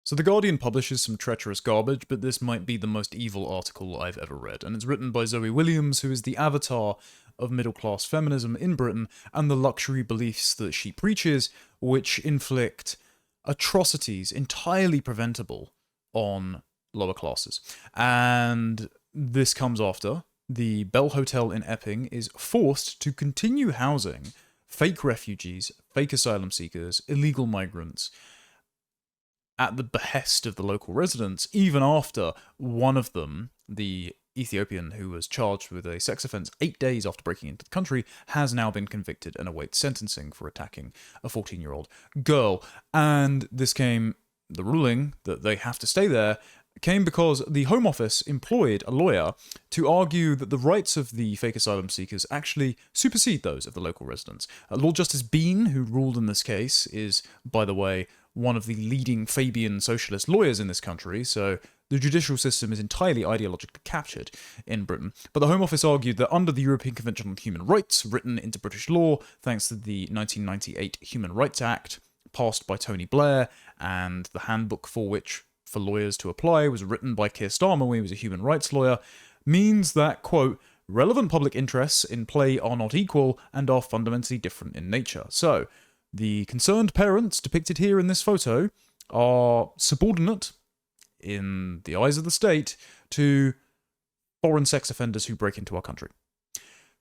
So The Guardian publishes some treacherous garbage, but this might be the most evil article I've ever read, and it's written by Zoe Williams, who is the avatar of middle-class feminism in Britain and the luxury beliefs that she preaches, which inflict atrocities entirely preventable on lower classes. And this comes after the Bell Hotel in Epping is forced to continue housing fake refugees, fake asylum seekers, illegal migrants, at the behest of the local residents, even after one of them, the Ethiopian who was charged with a sex offence 8 days after breaking into the country, has now been convicted and awaits sentencing for attacking a 14-year-old girl. And the ruling that they have to stay there came because the Home Office employed a lawyer to argue that the rights of the fake asylum seekers actually supersede those of the local residents. Lord Justice Bean, who ruled in this case, is, by the way, one of the leading Fabian socialist lawyers in this country, so the judicial system is entirely ideologically captured in Britain. But the Home Office argued that under the European Convention on Human Rights, written into British law thanks to the 1998 Human Rights Act, passed by Tony Blair, and the handbook for lawyers to apply was written by Keir Starmer when he was a human rights lawyer, means that, quote, relevant public interests in play are not equal and are fundamentally different in nature. So, the concerned parents depicted here in this photo are subordinate, in the eyes of the state, to foreign sex offenders who break into our country.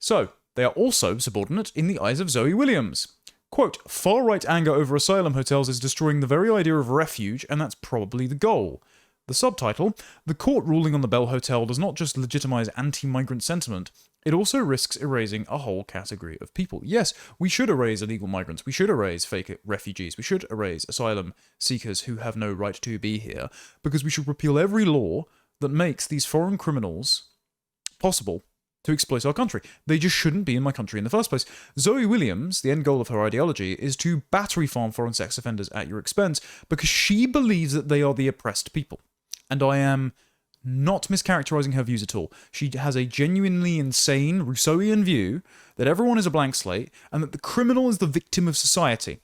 So, they are also subordinate in the eyes of Zoe Williams. Quote, far-right anger over asylum hotels is destroying the very idea of refuge, and that's probably the goal. The subtitle, the court ruling on the Bell Hotel does not just legitimize anti-migrant sentiment, it also risks erasing a whole category of people. Yes, we should erase illegal migrants, we should erase fake refugees, we should erase asylum seekers who have no right to be here, because we should repeal every law that makes these foreign criminals possible to exploit our country. They just shouldn't be in my country in the first place. Zoe Williams, the end goal of her ideology, is to battery farm foreign sex offenders at your expense because she believes that they are the oppressed people. And I am not mischaracterizing her views at all. She has a genuinely insane Rousseauian view that everyone is a blank slate and that the criminal is the victim of society.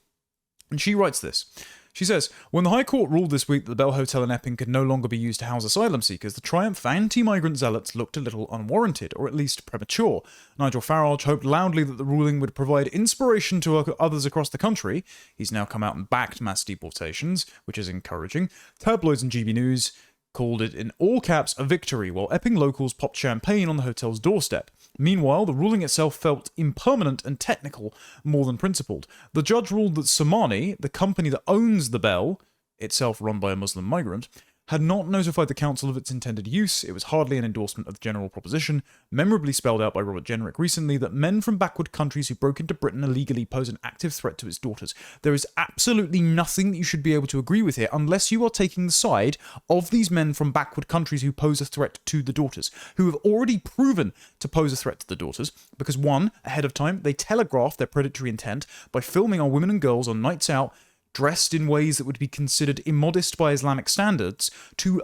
And she writes this. She says, when the High Court ruled this week that the Bell Hotel in Epping could no longer be used to house asylum seekers, the triumph of anti-migrant zealots looked a little unwarranted, or at least premature. Nigel Farage hoped loudly that the ruling would provide inspiration to others across the country. He's now come out and backed mass deportations, which is encouraging. Tabloids and GB News called it in all caps a victory, while Epping locals popped champagne on the hotel's doorstep. Meanwhile, the ruling itself felt impermanent and technical more than principled. The judge ruled that Somani, the company that owns the Bell, itself run by a Muslim migrant, had not notified the council of its intended use. It was hardly an endorsement of the general proposition, memorably spelled out by Robert Jenrick recently, that men from backward countries who broke into Britain illegally pose an active threat to its daughters. There is absolutely nothing that you should be able to agree with here unless you are taking the side of these men from backward countries who pose a threat to the daughters, who have already proven to pose a threat to the daughters, because one, ahead of time, they telegraphed their predatory intent by filming our women and girls on nights out, dressed in ways that would be considered immodest by Islamic standards, to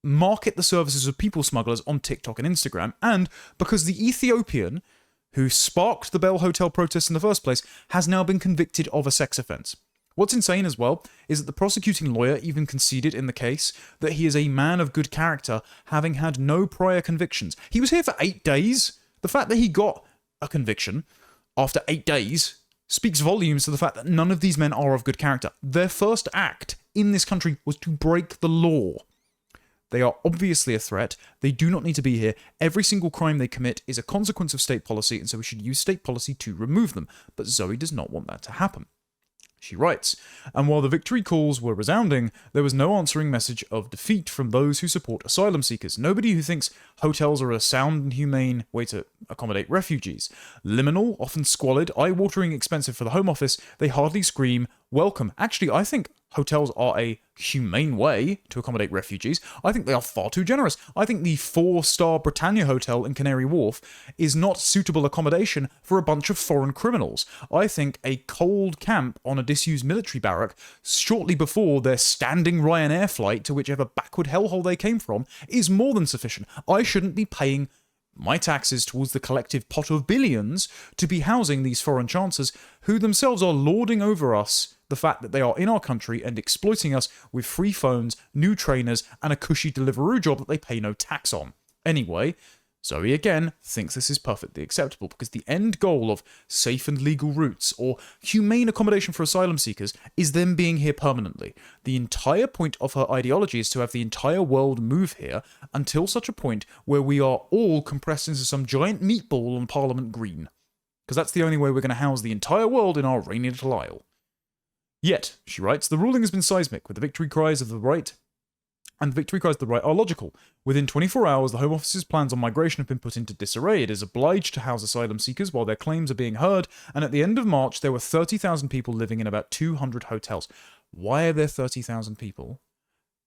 market the services of people smugglers on TikTok and Instagram, and because the Ethiopian who sparked the Bell Hotel protests in the first place has now been convicted of a sex offence. What's insane as well is that the prosecuting lawyer even conceded in the case that he is a man of good character, having had no prior convictions. He was here for 8 days. The fact that he got a conviction after 8 days speaks volumes to the fact that none of these men are of good character. Their first act in this country was to break the law. They are obviously a threat. They do not need to be here. Every single crime they commit is a consequence of state policy, and so we should use state policy to remove them. But Zoe does not want that to happen. She writes, and while the victory calls were resounding, there was no answering message of defeat from those who support asylum seekers. Nobody who thinks hotels are a sound and humane way to accommodate refugees. Liminal, often squalid, eye-watering expensive for the Home Office, they hardly scream, welcome. Actually, I think hotels are a humane way to accommodate refugees. I think they are far too generous. I think the 4-star Britannia Hotel in Canary Wharf is not suitable accommodation for a bunch of foreign criminals. I think a cold camp on a disused military barrack shortly before their standing Ryanair flight to whichever backward hellhole they came from is more than sufficient. I shouldn't be paying my taxes towards the collective pot of billions to be housing these foreign chancellors who themselves are lording over us the fact that they are in our country and exploiting us with free phones, new trainers, and a cushy Deliveroo job that they pay no tax on. Anyway, Zoe again thinks this is perfectly acceptable because the end goal of safe and legal routes or humane accommodation for asylum seekers is them being here permanently. The entire point of her ideology is to have the entire world move here until such a point where we are all compressed into some giant meatball on Parliament Green. Because that's the only way we're going to house the entire world in our rainy little isle. Yet, she writes, the ruling has been seismic, with the victory cries of the right and the victory cries of the right are logical. Within 24 hours, the Home Office's plans on migration have been put into disarray. It is obliged to house asylum seekers while their claims are being heard, and at the end of March, there were 30,000 people living in about 200 hotels. Why are there 30,000 people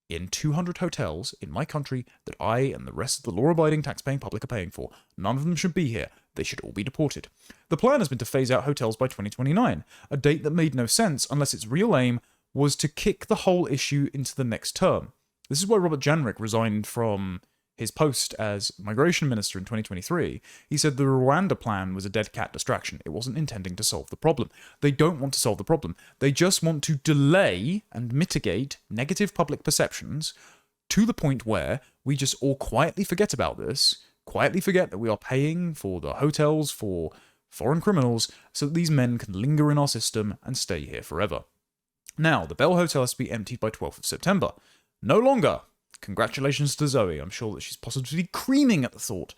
in 200 hotels in my country that I and the rest of the law-abiding tax-paying public are paying for? None of them should be here. They should all be deported. The plan has been to phase out hotels by 2029, a date that made no sense unless its real aim was to kick the whole issue into the next term. This is why Robert Janrick resigned from his post as Migration Minister in 2023. He said the Rwanda plan was a dead cat distraction. It wasn't intending to solve the problem. They don't want to solve the problem. They just want to delay and mitigate negative public perceptions to the point where we just all quietly forget about this, quietly forget that we are paying for the hotels for foreign criminals so that these men can linger in our system and stay here forever. Now, the Bell Hotel has to be emptied by 12th of September. No longer. Congratulations to Zoe. I'm sure that she's positively creaming at the thought.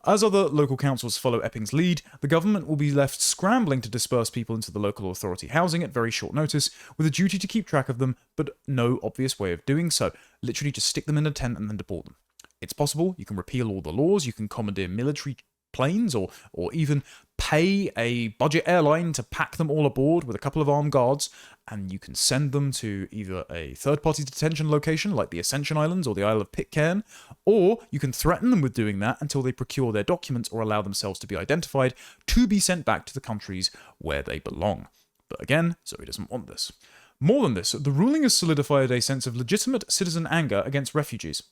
As other local councils follow Epping's lead, the government will be left scrambling to disperse people into the local authority housing at very short notice, with a duty to keep track of them, but no obvious way of doing so. Literally just stick them in a tent and then deport them. It's possible. You can repeal all the laws, you can commandeer military planes, or even pay a budget airline to pack them all aboard with a couple of armed guards, and you can send them to either a third-party detention location like the Ascension Islands or the Isle of Pitcairn, or you can threaten them with doing that until they procure their documents or allow themselves to be identified to be sent back to the countries where they belong. But again, Zoe doesn't want this. More than this, the ruling has solidified a sense of legitimate citizen anger against refugees.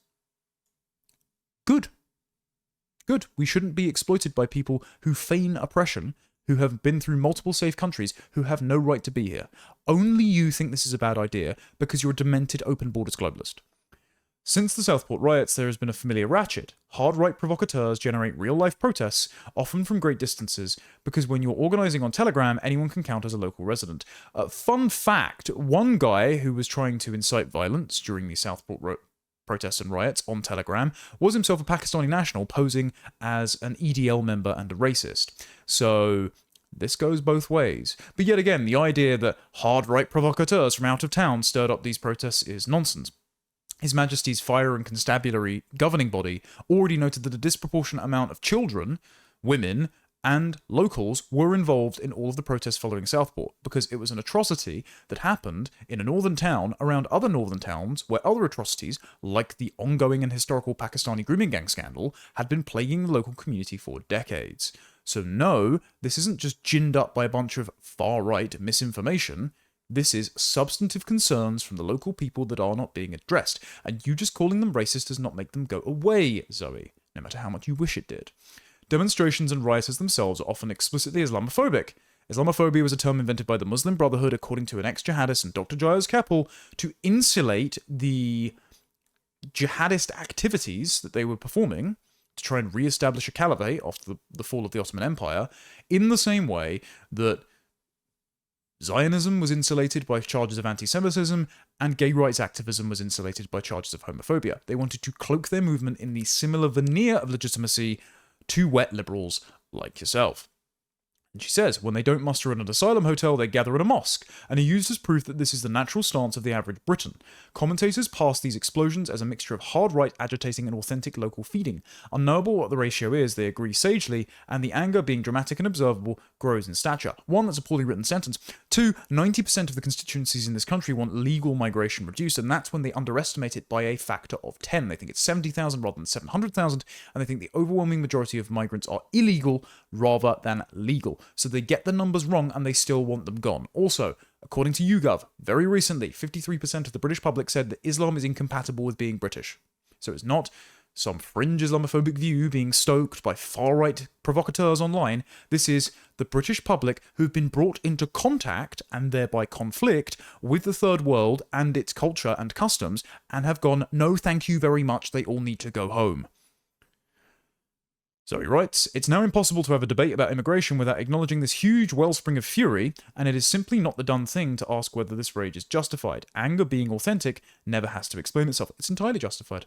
Good. Good. We shouldn't be exploited by people who feign oppression, who have been through multiple safe countries, who have no right to be here. Only you think this is a bad idea because you're a demented open borders globalist. Since the Southport riots, there has been a familiar ratchet. Hard-right provocateurs generate real-life protests, often from great distances, because when you're organising on Telegram, anyone can count as a local resident. Fun fact, one guy who was trying to incite violence during the Southport protests and riots on Telegram was himself a Pakistani national posing as an EDL member and a racist. So this goes both ways. But yet again, the idea that hard-right provocateurs from out of town stirred up these protests is nonsense. His Majesty's Fire and Constabulary governing body already noted that a disproportionate amount of children, women, and locals were involved in all of the protests following Southport, because it was an atrocity that happened in a northern town around other northern towns where other atrocities, like the ongoing and historical Pakistani grooming gang scandal, had been plaguing the local community for decades. So no, this isn't just ginned up by a bunch of far-right misinformation. This is substantive concerns from the local people that are not being addressed, and you just calling them racist does not make them go away, Zoe, no matter how much you wish it did. Demonstrations and rioters themselves are often explicitly Islamophobic. Islamophobia was a term invented by the Muslim Brotherhood, according to an ex-jihadist and Dr. Jayaz Keppel, to insulate the jihadist activities that they were performing to try and re-establish a caliphate after the fall of the Ottoman Empire, in the same way that Zionism was insulated by charges of anti-Semitism, and gay rights activism was insulated by charges of homophobia. They wanted to cloak their movement in the similar veneer of legitimacy to wet liberals like yourself. And she says, when they don't muster in an asylum hotel, they gather at a mosque, and are used as proof that this is the natural stance of the average Briton. Commentators pass these explosions as a mixture of hard-right agitating and authentic local feeding. Unknowable what the ratio is, they agree sagely, and the anger, being dramatic and observable, grows in stature. 1, that's a poorly written sentence. 2, 90% of the constituencies in this country want legal migration reduced, and that's when they underestimate it by a factor of 10. They think it's 70,000 rather than 700,000, and they think the overwhelming majority of migrants are illegal rather than legal. So they get the numbers wrong and they still want them gone. Also, according to YouGov, very recently, 53% of the British public said that Islam is incompatible with being British. So it's not some fringe Islamophobic view being stoked by far-right provocateurs online. This is the British public who've been brought into contact, and thereby conflict, with the third world and its culture and customs, and have gone, no thank you very much, they all need to go home. Zoe writes, it's now impossible to have a debate about immigration without acknowledging this huge wellspring of fury, and it is simply not the done thing to ask whether this rage is justified. Anger, being authentic, never has to explain itself. It's entirely justified.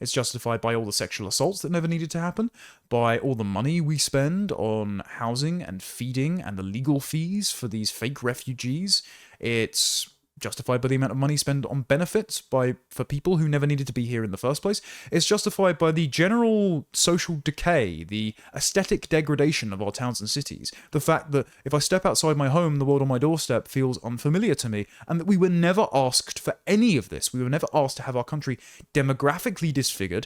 It's justified by all the sexual assaults that never needed to happen, by all the money we spend on housing and feeding and the legal fees for these fake refugees. It's justified by the amount of money spent on benefits for people who never needed to be here in the first place. It's justified by the general social decay, the aesthetic degradation of our towns and cities. The fact that if I step outside my home, the world on my doorstep feels unfamiliar to me, and that we were never asked for any of this. We were never asked to have our country demographically disfigured,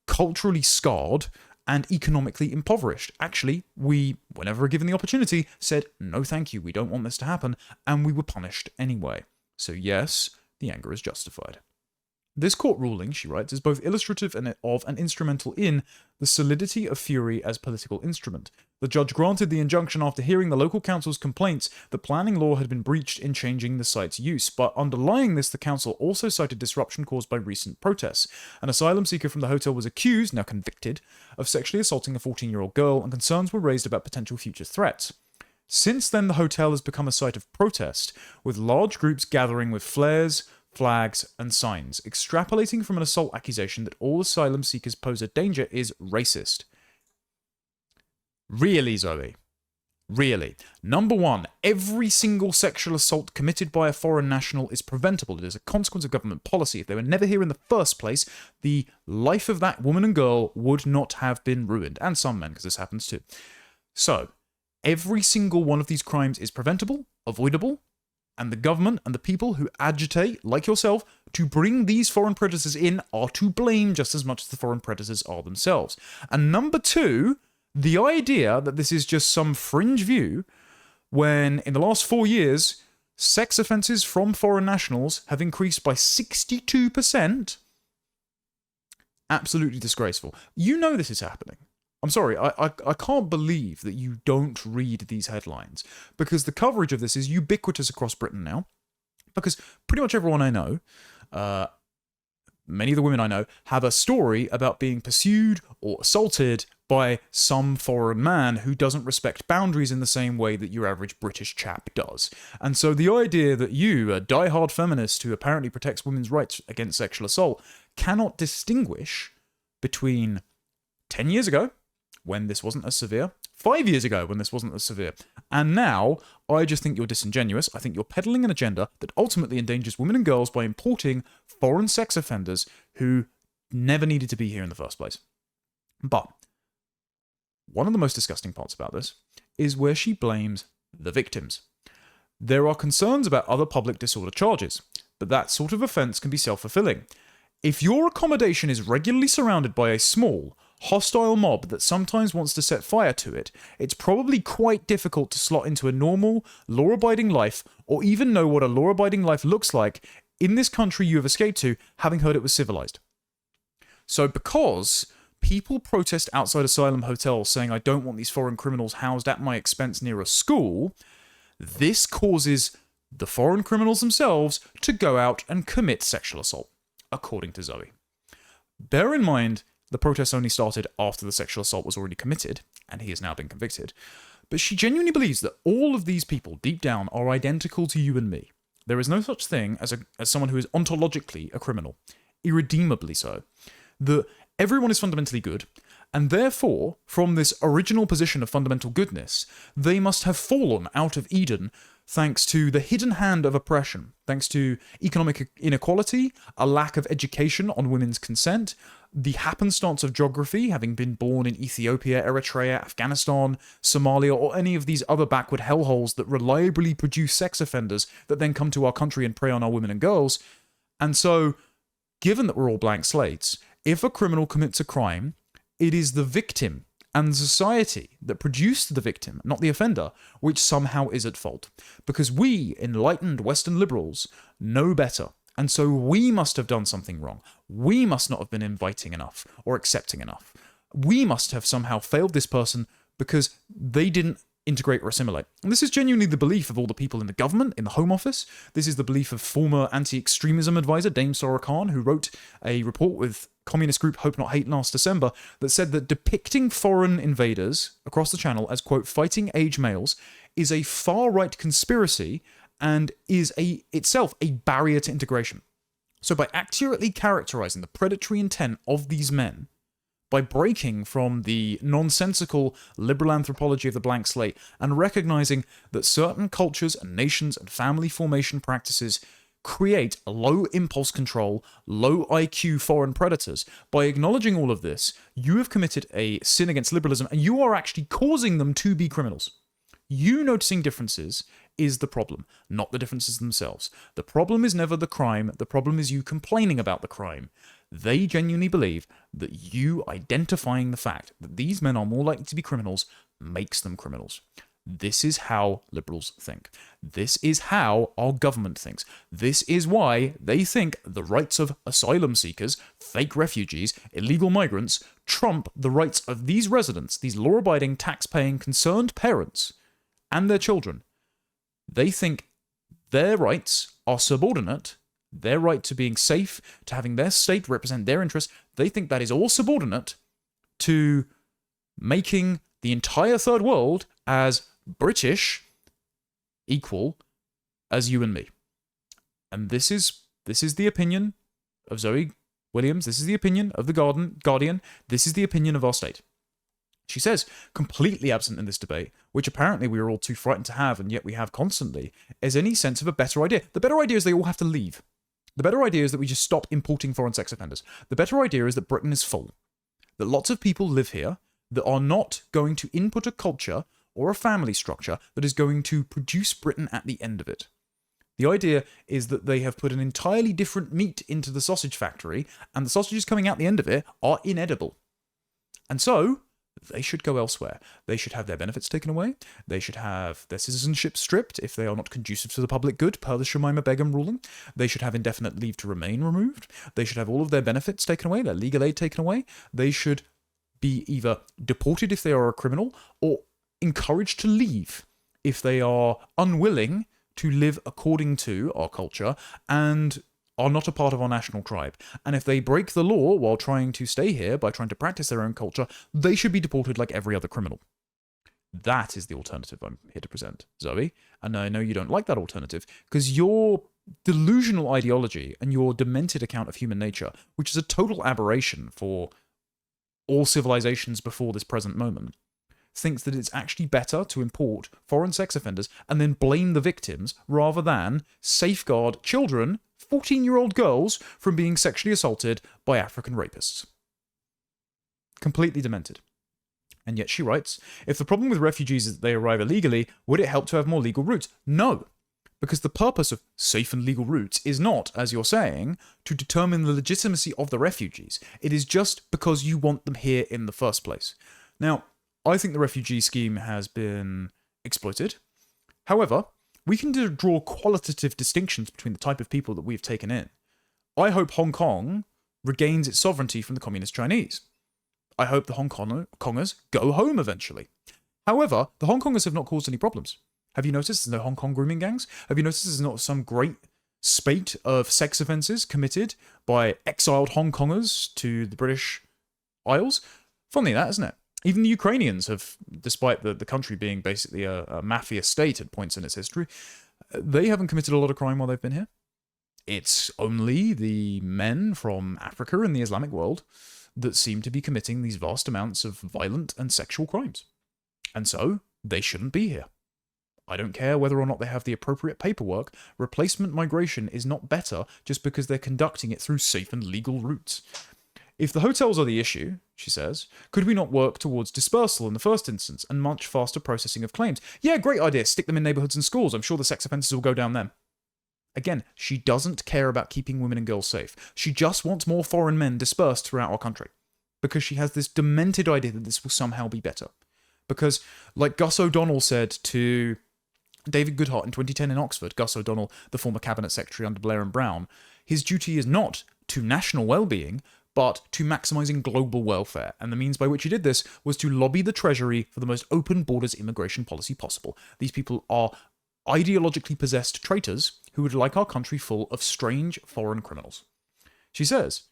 culturally scarred, and economically impoverished. Actually, we, whenever given the opportunity, said, no thank you, we don't want this to happen, and we were punished anyway. So yes, the anger is justified. This court ruling, she writes, is both illustrative of and instrumental in the solidity of fury as political instrument. The judge granted the injunction after hearing the local council's complaints that planning law had been breached in changing the site's use, but underlying this, the council also cited disruption caused by recent protests. An asylum seeker from the hotel was accused, now convicted, of sexually assaulting a 14-year-old girl, and concerns were raised about potential future threats. Since then, the hotel has become a site of protest, with large groups gathering with flares, flags, and signs. Extrapolating from an assault accusation that all asylum seekers pose a danger is racist. Really, Zoe? Really? Number one, every single sexual assault committed by a foreign national is preventable. It is a consequence of government policy. If they were never here in the first place, the life of that woman and girl would not have been ruined. And some men, because this happens too. So, every single one of these crimes is preventable, avoidable, and the government and the people who agitate, like yourself, to bring these foreign predators in are to blame just as much as the foreign predators are themselves. And number two, the idea that this is just some fringe view, when in the last 4 years, sex offences from foreign nationals have increased by 62%, absolutely disgraceful. You know this is happening. I'm sorry, I can't believe that you don't read these headlines, because the coverage of this is ubiquitous across Britain now, because pretty much everyone I know, many of the women I know, have a story about being pursued or assaulted by some foreign man who doesn't respect boundaries in the same way that your average British chap does. And so the idea that you, a diehard feminist who apparently protects women's rights against sexual assault, cannot distinguish between 10 years ago, when this wasn't as severe, 5 years ago when this wasn't as severe, and now, I just think you're disingenuous. I think you're peddling an agenda that ultimately endangers women and girls by importing foreign sex offenders who never needed to be here in the first place. But one of the most disgusting parts about this is where she blames the victims. There are concerns about other public disorder charges, but that sort of offence can be self-fulfilling. If your accommodation is regularly surrounded by a small, hostile mob that sometimes wants to set fire to it, it's probably quite difficult to slot into a normal, law-abiding life, or even know what a law-abiding life looks like in this country you have escaped to, having heard it was civilized. So because people protest outside asylum hotels saying, I don't want these foreign criminals housed at my expense near a school, this causes the foreign criminals themselves to go out and commit sexual assault, according to Zoe. Bear in mind, the protests only started after the sexual assault was already committed, and he has now been convicted. But she genuinely believes that all of these people, deep down, are identical to you and me. There is no such thing as someone who is ontologically a criminal, irredeemably so. That everyone is fundamentally good, and therefore, from this original position of fundamental goodness, they must have fallen out of Eden thanks to the hidden hand of oppression, thanks to economic inequality, a lack of education on women's consent, the happenstance of geography, having been born in Ethiopia, Eritrea, Afghanistan, Somalia, or any of these other backward hellholes that reliably produce sex offenders that then come to our country and prey on our women and girls. And so, given that we're all blank slates, if a criminal commits a crime, it is the victim and society that produced the victim, not the offender, which somehow is at fault. Because we, enlightened Western liberals, know better. And so we must have done something wrong. We must not have been inviting enough or accepting enough. We must have somehow failed this person because they didn't integrate or assimilate. And this is genuinely the belief of all the people in the government, in the Home Office. This is the belief of former anti-extremism advisor Dame Sora Khan, who wrote a report with communist group Hope Not Hate last December that said that depicting foreign invaders across the channel as, quote, fighting age males is a far-right conspiracy and is itself a barrier to integration. So by accurately characterizing the predatory intent of these men, by breaking from the nonsensical liberal anthropology of the blank slate and recognizing that certain cultures and nations and family formation practices create low impulse control, low IQ foreign predators, by acknowledging all of this, you have committed a sin against liberalism and you are actually causing them to be criminals. You noticing differences is the problem, not the differences themselves. The problem is never the crime, the problem is you complaining about the crime. They genuinely believe that you identifying the fact that these men are more likely to be criminals makes them criminals. This is how liberals think. This is how our government thinks. This is why they think the rights of asylum seekers, fake refugees, illegal migrants trump the rights of these residents, these law-abiding, tax-paying, concerned parents and their children. They think their rights are subordinate, their right to being safe, to having their state represent their interests, they think that is all subordinate to making the entire third world as British equal as you and me. And this is the opinion of Zoe Williams, this is the opinion of the Guardian, this is the opinion of our state. She says, completely absent in this debate, which apparently we are all too frightened to have, and yet we have constantly, is any sense of a better idea. The better idea is they all have to leave. The better idea is that we just stop importing foreign sex offenders. The better idea is that Britain is full. That lots of people live here that are not going to input a culture or a family structure that is going to produce Britain at the end of it. The idea is that they have put an entirely different meat into the sausage factory, and the sausages coming out the end of it are inedible. And so they should go elsewhere. They should have their benefits taken away. They should have their citizenship stripped if they are not conducive to the public good, per the Shamima Begum ruling. They should have indefinite leave to remain removed. They should have all of their benefits taken away, their legal aid taken away. They should be either deported if they are a criminal, or encouraged to leave if they are unwilling to live according to our culture and are not a part of our national tribe. And if they break the law while trying to stay here by trying to practice their own culture, they should be deported like every other criminal. That is the alternative I'm here to present, Zoe. And I know you don't like that alternative because your delusional ideology and your demented account of human nature, which is a total aberration for all civilizations before this present moment, thinks that it's actually better to import foreign sex offenders and then blame the victims rather than safeguard children, 14-year-old girls, from being sexually assaulted by African rapists. Completely demented. And yet she writes, if the problem with refugees is that they arrive illegally, would it help to have more legal routes? No. Because the purpose of safe and legal routes is not, as you're saying, to determine the legitimacy of the refugees. It is just because you want them here in the first place. Now, I think the refugee scheme has been exploited. However, we can draw qualitative distinctions between the type of people that we've taken in. I hope Hong Kong regains its sovereignty from the Communist Chinese. I hope the Hong Kongers go home eventually. However, the Hong Kongers have not caused any problems. Have you noticed there's no Hong Kong grooming gangs? Have you noticed there's not some great spate of sex offences committed by exiled Hong Kongers to the British Isles? Funny that, isn't it? Even the Ukrainians have, despite the country being basically a mafia state at points in its history, they haven't committed a lot of crime while they've been here. It's only the men from Africa and the Islamic world that seem to be committing these vast amounts of violent and sexual crimes. And so, they shouldn't be here. I don't care whether or not they have the appropriate paperwork. Replacement migration is not better just because they're conducting it through safe and legal routes. If the hotels are the issue, she says, could we not work towards dispersal in the first instance and much faster processing of claims? Yeah, great idea. Stick them in neighbourhoods and schools. I'm sure the sex offences will go down them. Again, she doesn't care about keeping women and girls safe. She just wants more foreign men dispersed throughout our country. Because she has this demented idea that this will somehow be better. Because, like Gus O'Donnell said to David Goodhart in 2010 in Oxford, Gus O'Donnell, the former cabinet secretary under Blair and Brown, his duty is not to national well-being, but to maximizing global welfare, and the means by which he did this was to lobby the Treasury for the most open borders immigration policy possible. These people are ideologically possessed traitors who would like our country full of strange foreign criminals. She says,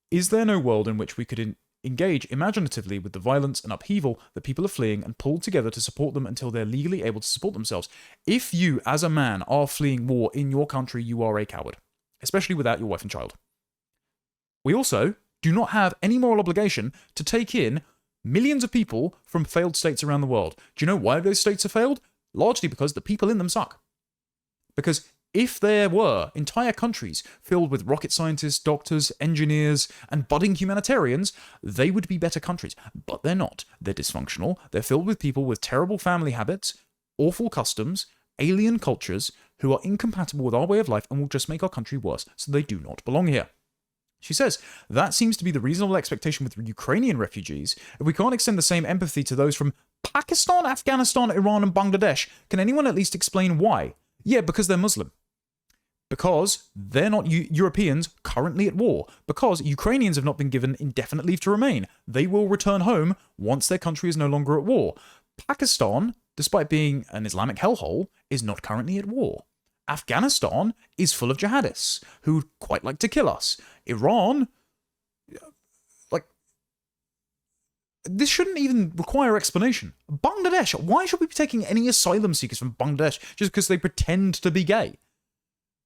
is there no world in which we could engage imaginatively with the violence and upheaval that people are fleeing and pull together to support them until they're legally able to support themselves? If you, as a man, are fleeing war in your country, you are a coward, especially without your wife and child. We also do not have any moral obligation to take in millions of people from failed states around the world. Do you know why those states are failed? Largely because the people in them suck. Because if there were entire countries filled with rocket scientists, doctors, engineers, and budding humanitarians, they would be better countries. But they're not. They're dysfunctional. They're filled with people with terrible family habits, awful customs, alien cultures, who are incompatible with our way of life and will just make our country worse, so they do not belong here. She says, that seems to be the reasonable expectation with Ukrainian refugees. If we can't extend the same empathy to those from Pakistan, Afghanistan, Iran, and Bangladesh, can anyone at least explain why? Yeah, because they're Muslim. Because they're not Europeans currently at war. Because Ukrainians have not been given indefinite leave to remain. They will return home once their country is no longer at war. Pakistan, despite being an Islamic hellhole, is not currently at war. Afghanistan is full of jihadists who quite like to kill us. Iran, this shouldn't even require explanation. Bangladesh, why should we be taking any asylum seekers from Bangladesh just because they pretend to be gay?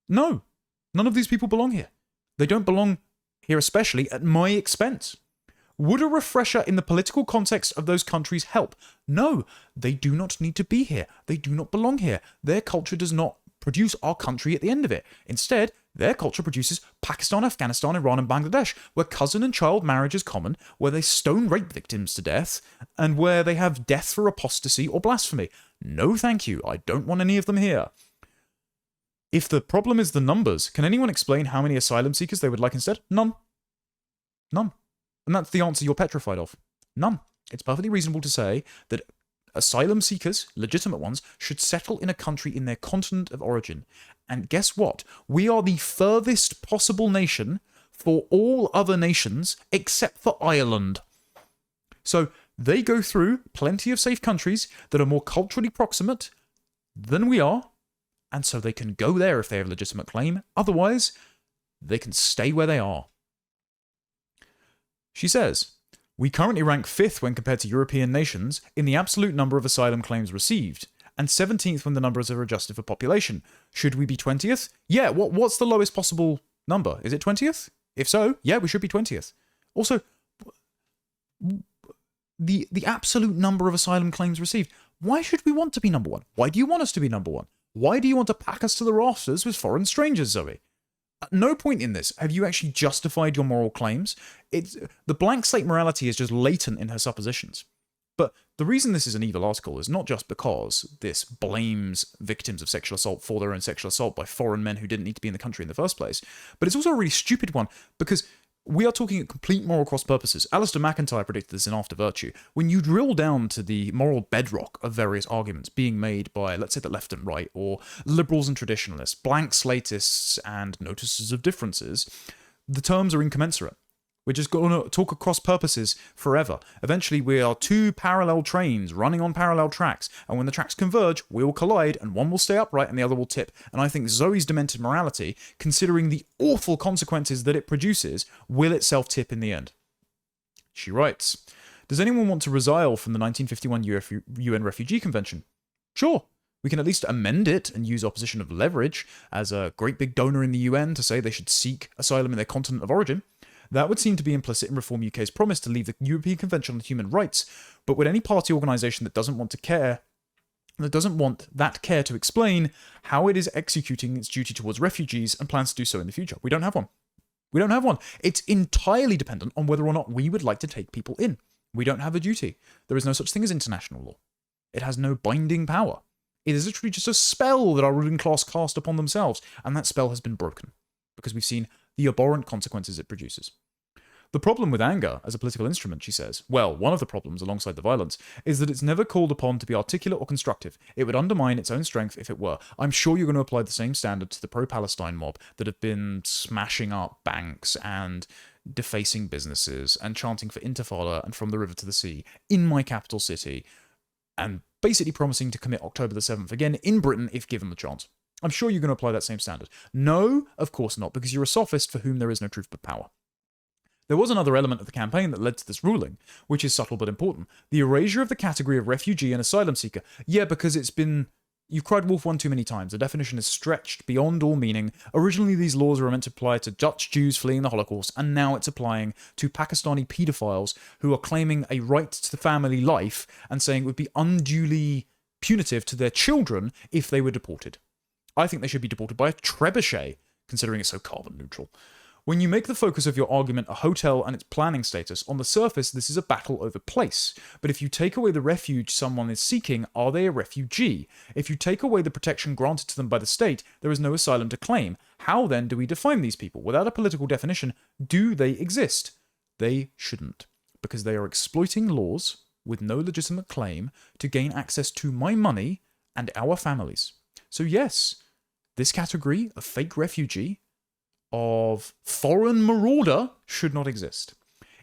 No, none of these people belong here. They don't belong here, especially at my expense. Would a refresher in the political context of those countries help? No, they do not need to be here. They do not belong here. Their culture does not produce our country at the end of it. Instead, their culture produces Pakistan, Afghanistan, Iran, and Bangladesh, where cousin and child marriage is common, where they stone rape victims to death, and where they have death for apostasy or blasphemy. No thank you, I don't want any of them here. If the problem is the numbers, can anyone explain how many asylum seekers they would like instead? None. None. And that's the answer you're petrified of. None. It's perfectly reasonable to say that asylum seekers, legitimate ones, should settle in a country in their continent of origin. And guess what? We are the furthest possible nation for all other nations except for Ireland. So they go through plenty of safe countries that are more culturally proximate than we are, and so they can go there if they have a legitimate claim. Otherwise, they can stay where they are. She says, we currently rank 5th when compared to European nations in the absolute number of asylum claims received, and 17th when the numbers are adjusted for population. Should we be 20th? Yeah, what's the lowest possible number? Is it 20th? If so, yeah, we should be 20th. Also, the absolute number of asylum claims received. Why should we want to be number one? Why do you want us to be number one? Why do you want to pack us to the rafters with foreign strangers, Zoe? At no point in this have you actually justified your moral claims. The blank slate morality is just latent in her suppositions. But the reason this is an evil article is not just because this blames victims of sexual assault for their own sexual assault by foreign men who didn't need to be in the country in the first place, but it's also a really stupid one because we are talking at complete moral cross purposes. Alistair McIntyre predicted this in After Virtue. When you drill down to the moral bedrock of various arguments being made by, let's say, the left and right, or liberals and traditionalists, blank slatists and notices of differences, the terms are incommensurate. We're just going to talk across purposes forever. Eventually, we are two parallel trains running on parallel tracks, and when the tracks converge, we will collide, and one will stay upright and the other will tip. And I think Zoe's demented morality, considering the awful consequences that it produces, will itself tip in the end. She writes, does anyone want to resile from the 1951 UN Refugee Convention? Sure. We can at least amend it and use opposition of leverage as a great big donor in the UN to say they should seek asylum in their continent of origin. That would seem to be implicit in Reform UK's promise to leave the European Convention on Human Rights, but would any party organisation that doesn't want that care to explain how it is executing its duty towards refugees and plans to do so in the future? We don't have one. We don't have one. It's entirely dependent on whether or not we would like to take people in. We don't have a duty. There is no such thing as international law. It has no binding power. It is literally just a spell that our ruling class cast upon themselves, and that spell has been broken, because we've seen the abhorrent consequences it produces. The problem with anger as a political instrument, she says, well, one of the problems alongside the violence, is that it's never called upon to be articulate or constructive. It would undermine its own strength if it were. I'm sure you're going to apply the same standard to the pro-Palestine mob that have been smashing up banks and defacing businesses and chanting for Intifada and From the River to the Sea in my capital city, and basically promising to commit October the 7th again in Britain if given the chance. I'm sure you're going to apply that same standard. No, of course not, because you're a sophist for whom there is no truth but power. There was another element of the campaign that led to this ruling, which is subtle but important. The erasure of the category of refugee and asylum seeker. Yeah, because you've cried wolf one too many times. The definition is stretched beyond all meaning. Originally, these laws were meant to apply to Dutch Jews fleeing the Holocaust, and now it's applying to Pakistani paedophiles who are claiming a right to the family life and saying it would be unduly punitive to their children if they were deported. I think they should be deported by a trebuchet, considering it's so carbon neutral. When you make the focus of your argument a hotel and its planning status, on the surface this is a battle over place. But if you take away the refuge someone is seeking, are they a refugee? If you take away the protection granted to them by the state, there is no asylum to claim. How then do we define these people? Without a political definition, do they exist? They shouldn't, because they are exploiting laws with no legitimate claim to gain access to my money and our families. So yes, this category of fake refugee, of foreign marauder, should not exist.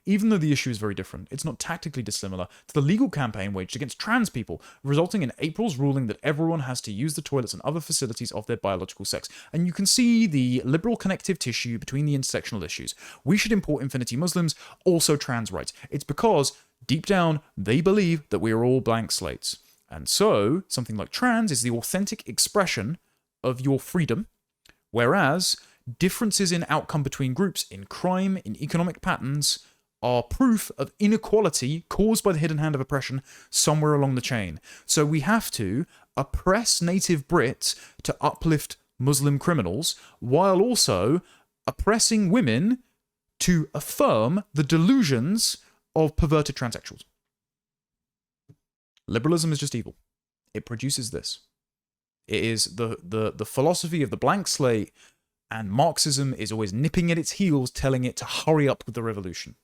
Even though the issue is very different, it's not tactically dissimilar to the legal campaign waged against trans people, resulting in April's ruling that everyone has to use the toilets and other facilities of their biological sex. And you can see the liberal connective tissue between the intersectional issues. We should import infinity Muslims, also trans rights. It's because, deep down, they believe that we are all blank slates. And so, something like trans is the authentic expression of your freedom, whereas differences in outcome between groups, in crime, in economic patterns, are proof of inequality caused by the hidden hand of oppression somewhere along the chain. So we have to oppress native Brits to uplift Muslim criminals, while also oppressing women to affirm the delusions of perverted transsexuals. Liberalism is just evil. It produces this. It is the philosophy of the blank slate, and Marxism is always nipping at its heels, telling it to hurry up with the revolution.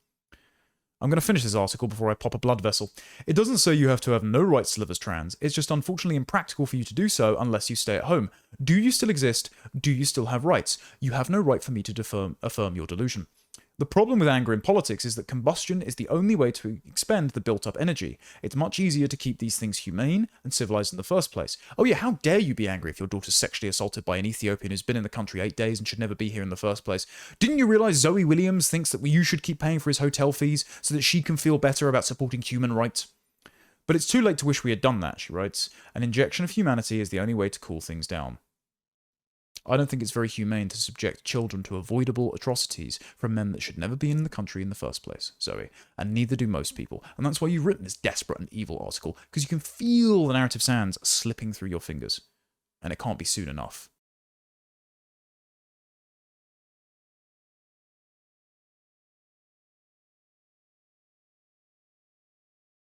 I'm going to finish this article before I pop a blood vessel. It doesn't say you have to have no rights to live as trans. It's just unfortunately impractical for you to do so unless you stay at home. Do you still exist? Do you still have rights? You have no right for me to affirm your delusion. The problem with anger in politics is that combustion is the only way to expend the built-up energy. It's much easier to keep these things humane and civilized in the first place. Oh yeah, how dare you be angry if your daughter's sexually assaulted by an Ethiopian who's been in the country 8 days and should never be here in the first place? Didn't you realize Zoe Williams thinks that you should keep paying for his hotel fees so that she can feel better about supporting human rights? But it's too late to wish we had done that, she writes. An injection of humanity is the only way to cool things down. I don't think it's very humane to subject children to avoidable atrocities from men that should never be in the country in the first place, Zoe, and neither do most people. And that's why you've written this desperate and evil article, because you can feel the narrative sands slipping through your fingers. And it can't be soon enough.